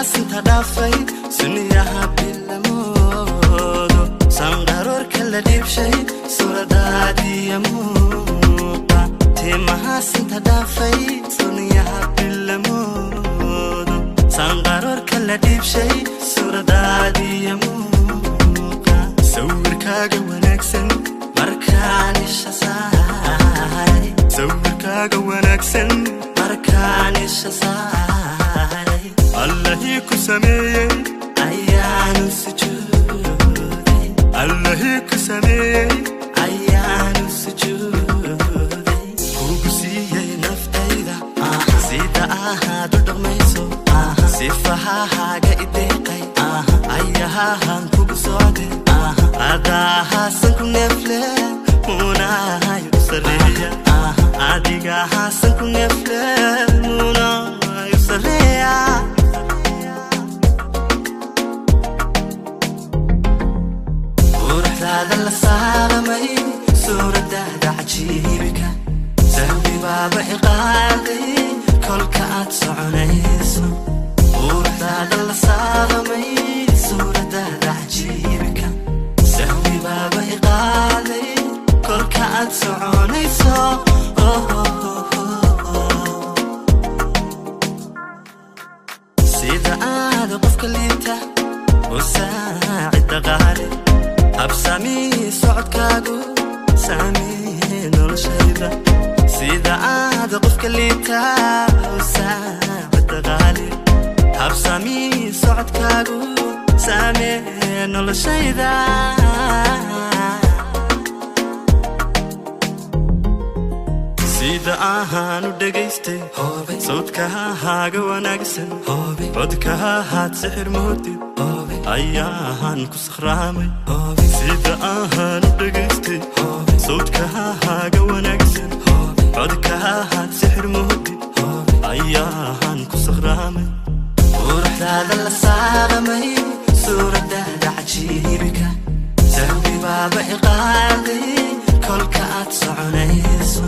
maxaasinta dhaafay sunniyaha bilamoodo sanqaroorka la dhiibshay suuradaadiya muuqa tii maxaasinta dhaafay sunniyaha bilamoodo sanqaroorka la dhiibshay suuradaadiya muuqa sawirkaaga wanaagsan markaan isha saaray sawirkaaga wanaagsan markaan isha saaray allahi ku sameeyey ayaanu sujuuday allahi ku sameeyey ayaanu sujuuday kugu siiyey naftayda sida ahaad u dhaqmayso sifahahaaga ideeqay ayahaan kugu socday adahaasan ku neefle munahay u sareeya adiga haasan ku neefle munahay u sareeya quruxdaada la saaramay suuradaada cajiibka sahwi baaba iqaaday kolka aad soconayso quruxdaada la saaramay suuradaada cajiibka sahwi baaba iqaaday kolka aad soconayso sida aad qofka liita u saacida qaali habsami socodkaagu saamee noloshayda sida aad qofka liita u saacida qaali habsami socodkaagu saamee noloshayda sida ahaan u dhagaystay sawdkahaaga wanaagsan codkahaad sixir moodid ayaahan ku sakhraamay sida ahaan u dhagaystay sawdkahaaga wanaagsan codkahaad sixir moodid ayaahan ku sakhraamay quruxdaada la saaramay suuradaada cajiibka sahwi baaba iqaaday kolka aad soconayso